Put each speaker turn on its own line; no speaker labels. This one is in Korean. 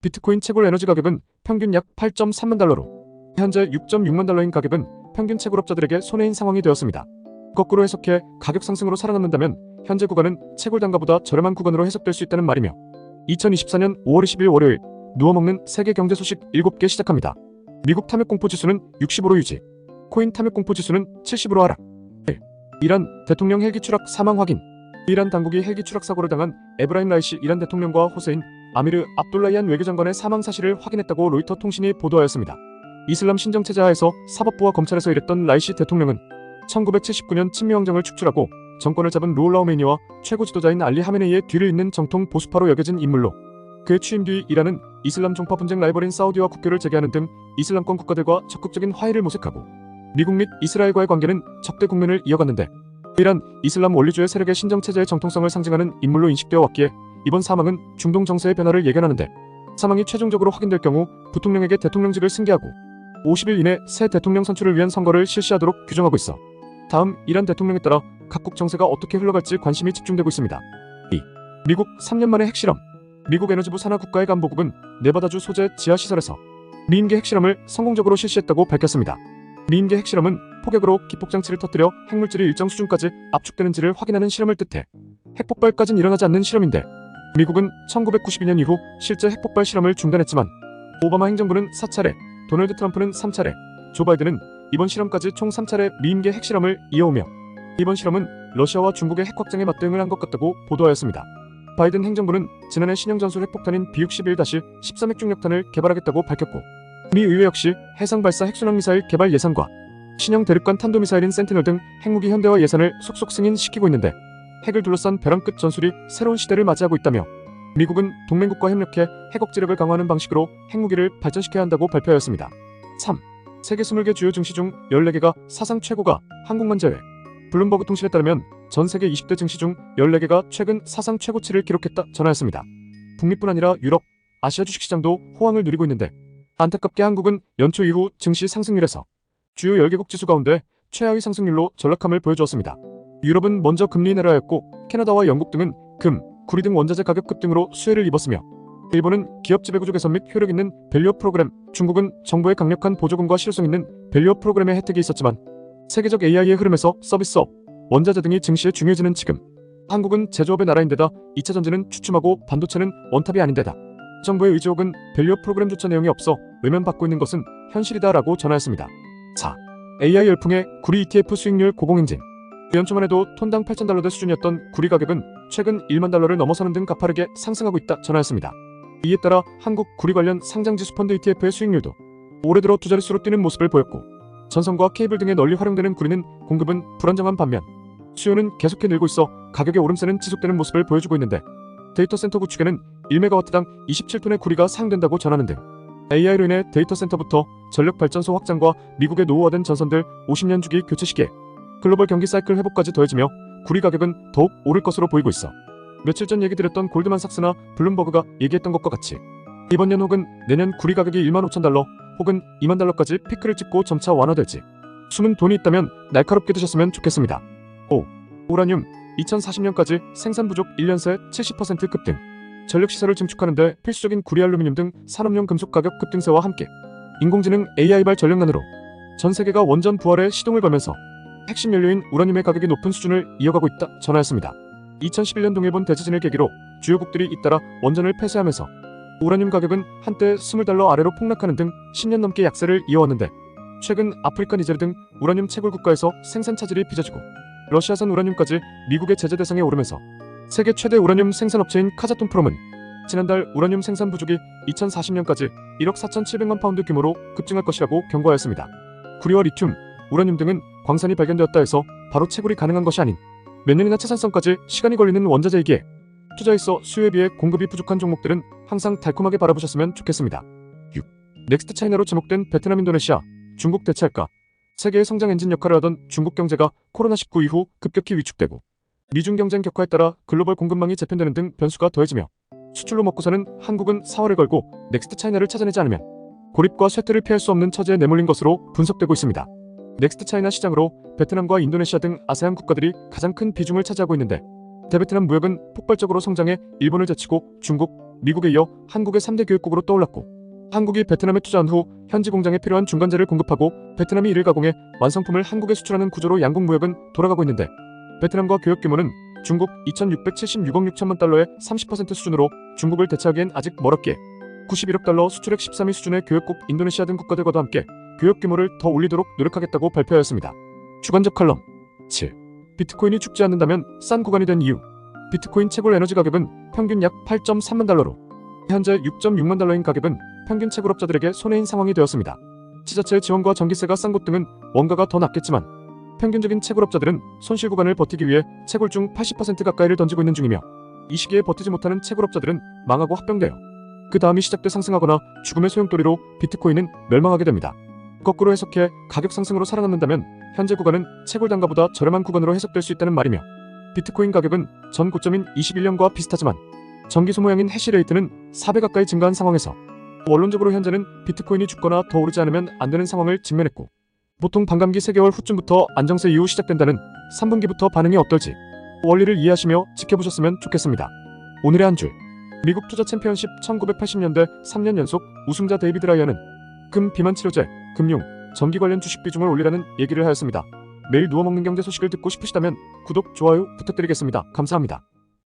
비트코인 채굴 에너지 가격은 평균 약 8.3만 달러로 현재 6.6만 달러인 가격은 평균 채굴업자들에게 손해인 상황이 되었습니다. 거꾸로 해석해 가격 상승으로 살아남는다면 현재 구간은 채굴 단가보다 저렴한 구간으로 해석될 수 있다는 말이며 2024년 5월 20일 월요일 누워먹는 세계 경제 소식 7개 시작합니다. 미국 탐욕공포 지수는 65로 유지, 코인 탐욕공포 지수는 70으로 하락. 1. 이란 대통령 헬기 추락 사망 확인. 이란 당국이 헬기 추락 사고를 당한 에브라임 라이시 이란 대통령과 호세인 아미르 압둘라히안 외교장관의 사망 사실을 확인했다고 로이터 통신이 보도하였습니다. 이슬람 신정체제 하에서 사법부와 검찰에서 일했던 라이시 대통령은 1979년 친미왕정을 축출하고 정권을 잡은 루올라 호메이니와 최고 지도자인 알리 하메네이의 뒤를 잇는 정통 보수파로 여겨진 인물로 그의 취임 뒤 이란은 이슬람 종파 분쟁 라이벌인 사우디와 국교를 재개하는 등 이슬람권 국가들과 적극적인 화해를 모색하고 미국 및 이스라엘과의 관계는 적대 국면을 이어갔는데 이란 이슬람 원리주의 세력의 신정체제의 정통성을 상징하는 인물로 인식되어 왔기에 이번 사망은 중동 정세의 변화를 예견하는데 사망이 최종적으로 확인될 경우 부통령에게 대통령직을 승계하고 50일 이내 새 대통령 선출을 위한 선거를 실시하도록 규정하고 있어 다음 이란 대통령에 따라 각국 정세가 어떻게 흘러갈지 관심이 집중되고 있습니다. 2. 미국 3년 만에 핵실험. 미국 에너지부 산하 국가해관보국은 네바다주 소재 지하시설에서 미인계 핵실험을 성공적으로 실시했다고 밝혔습니다. 미인계 핵실험은 포격으로 기폭장치를 터뜨려 핵물질이 일정 수준까지 압축되는지를 확인하는 실험을 뜻해 핵폭발까지는 일어나지 않는 실험인데 미국은 1992년 이후 실제 핵폭발 실험을 중단했지만 오바마 행정부는 4차례, 도널드 트럼프는 3차례, 조 바이든은 이번 실험까지 총 3차례 미인계 핵실험을 이어오며 이번 실험은 러시아와 중국의 핵확장에 맞대응을 한 것 같다고 보도하였습니다. 바이든 행정부는 지난해 신형전술 핵폭탄인 B-61-13 핵중력탄을 개발하겠다고 밝혔고 미 의회 역시 해상발사 핵순항미사일 개발 예산과 신형 대륙간 탄도미사일인 센티널 등 핵무기 현대화 예산을 속속 승인시키고 있는데 핵을 둘러싼 벼랑 끝 전술이 새로운 시대를 맞이하고 있다며 미국은 동맹국과 협력해 핵 억지력을 강화하는 방식으로 핵무기를 발전시켜야 한다고 발표하였습니다. 3. 세계 20개 주요 증시 중 14개가 사상 최고가 한국만 제외. 블룸버그 통신에 따르면 전 세계 20대 증시 중 14개가 최근 사상 최고치를 기록했다 전하였습니다. 북미뿐 아니라 유럽, 아시아 주식시장도 호황을 누리고 있는데 안타깝게 한국은 연초 이후 증시 상승률에서 주요 10개국 지수 가운데 최하위 상승률로 전락함을 보여주었습니다. 유럽은 먼저 금리 인하라였고 캐나다와 영국 등은 금, 구리 등 원자재 가격 급등으로 수혜를 입었으며 일본은 기업 지배구조 개선 및 효력 있는 밸류업 프로그램, 중국은 정부의 강력한 보조금과 실효성 있는 밸류업 프로그램의 혜택이 있었지만 세계적 AI의 흐름에서 서비스업, 원자재 등이 증시에 중요해지는 지금 한국은 제조업의 나라인데다 2차 전지는 주춤하고 반도체는 원탑이 아닌데다 정부의 의지혹은 밸류업 프로그램조차 내용이 없어 외면받고 있는 것은 현실이다라고 전하였습니다. 4. AI 열풍의 구리 ETF 수익률 고공행진. 연초만 해도 톤당 8,000달러대 수준이었던 구리 가격은 최근 1만 달러를 넘어서는 등 가파르게 상승하고 있다 전하였습니다. 이에 따라 한국 구리 관련 상장지수 펀드 ETF의 수익률도 올해 들어 두 자릿수로 뛰는 모습을 보였고 전선과 케이블 등에 널리 활용되는 구리는 공급은 불안정한 반면 수요는 계속해 늘고 있어 가격의 오름세는 지속되는 모습을 보여주고 있는데 데이터 센터 구축에는 1메가와트당 27톤의 구리가 사용된다고 전하는 등 AI로 인해 데이터 센터부터 전력 발전소 확장과 미국의 노후화된 전선들 50년 주기 교체 시기에 글로벌 경기 사이클 회복까지 더해지며 구리 가격은 더욱 오를 것으로 보이고 있어 며칠 전 얘기 드렸던 골드만삭스나 블룸버그가 얘기했던 것과 같이 이번 년 혹은 내년 구리 가격이 15,000달러 혹은 2만 달러까지 피크를 찍고 점차 완화될지 숨은 돈이 있다면 날카롭게 드셨으면 좋겠습니다. 5. 우라늄 2040년까지 생산 부족 1년 새 70% 급등. 전력시설을 증축하는 데 필수적인 구리 알루미늄 등 산업용 금속 가격 급등세와 함께 인공지능 AI발 전력난으로 전 세계가 원전 부활에 시동을 걸면서 핵심 연료인 우라늄의 가격이 높은 수준을 이어가고 있다 전하였습니다. 2011년 동일본 대지진을 계기로 주요국들이 잇따라 원전을 폐쇄하면서 우라늄 가격은 한때 20달러 아래로 폭락하는 등 10년 넘게 약세를 이어왔는데 최근 아프리카 니제르 등 우라늄 채굴 국가에서 생산 차질이 빚어지고 러시아산 우라늄까지 미국의 제재 대상에 오르면서 세계 최대 우라늄 생산업체인 카자톤프롬은 지난달 우라늄 생산 부족이 2040년까지 1억 4,700만 파운드 규모로 급증할 것이라고 경고하였습니다. 구리와 리튬, 우라늄 등은 광산이 발견되었다 해서 바로 채굴이 가능한 것이 아닌 몇 년이나 채산성까지 시간이 걸리는 원자재이기에 투자에 있어 수요에 비해 공급이 부족한 종목들은 항상 달콤하게 바라보셨으면 좋겠습니다. 6. 넥스트 차이나로 제목된 베트남 인도네시아, 중국 대체할까? 세계의 성장 엔진 역할을 하던 중국 경제가 코로나19 이후 급격히 위축되고 미중 경쟁 격화에 따라 글로벌 공급망이 재편되는 등 변수가 더해지며 수출로 먹고 사는 한국은 사활을 걸고 넥스트 차이나를 찾아내지 않으면 고립과 쇠퇴를 피할 수 없는 처지에 내몰린 것으로 분석되고 있습니다. 넥스트 차이나 시장으로 베트남과 인도네시아 등 아세안 국가들이 가장 큰 비중을 차지하고 있는데 대베트남 무역은 폭발적으로 성장해 일본을 제치고 중국, 미국에 이어 한국의 3대 교육국으로 떠올랐고, 한국이 베트남에 투자한 후 현지 공장에 필요한 중간재를 공급하고 베트남이 이를 가공해 완성품을 한국에 수출하는 구조로 양국 무역은 돌아가고 있는데, 베트남과 교역 규모는 중국 2,676억 6천만 달러의 30% 수준으로 중국을 대체하기엔 아직 멀었기에 91억 달러 수출액 13위 수준의 교역국 인도네시아 등 국가들과도 함께 교역 규모를 더 올리도록 노력하겠다고 발표하였습니다. 주관적 칼럼 7. 비트코인이 죽지 않는다면 싼 구간이 된 이유. 비트코인 채굴 에너지 가격은 평균 약 8.3만 달러로 현재 6.6만 달러인 가격은 평균 채굴업자들에게 손해인 상황이 되었습니다. 지자체의 지원과 전기세가 싼 곳 등은 원가가 더 낮겠지만 평균적인 채굴업자들은 손실 구간을 버티기 위해 채굴 중 80% 가까이를 던지고 있는 중이며, 이 시기에 버티지 못하는 채굴업자들은 망하고 합병되어 그 다음이 시작돼 상승하거나 죽음의 소용돌이로 비트코인은 멸망하게 됩니다. 거꾸로 해석해 가격 상승으로 살아남는다면 현재 구간은 채굴 단가보다 저렴한 구간으로 해석될 수 있다는 말이며, 비트코인 가격은 전 고점인 21년과 비슷하지만 전기 소모량인 해시레이트는 4배 가까이 증가한 상황에서 원론적으로 현재는 비트코인이 죽거나 더 오르지 않으면 안 되는 상황을 직면했고, 보통 반감기 3개월 후쯤부터 안정세 이후 시작된다는 3분기부터 반응이 어떨지 원리를 이해하시며 지켜보셨으면 좋겠습니다. 오늘의 한 줄. 미국 투자 챔피언십 1980년대 3년 연속 우승자 데이비드 라이언은 금, 비만 치료제, 금융, 전기 관련 주식 비중을 올리라는 얘기를 하였습니다. 매일 누워먹는 경제 소식을 듣고 싶으시다면 구독, 좋아요 부탁드리겠습니다. 감사합니다.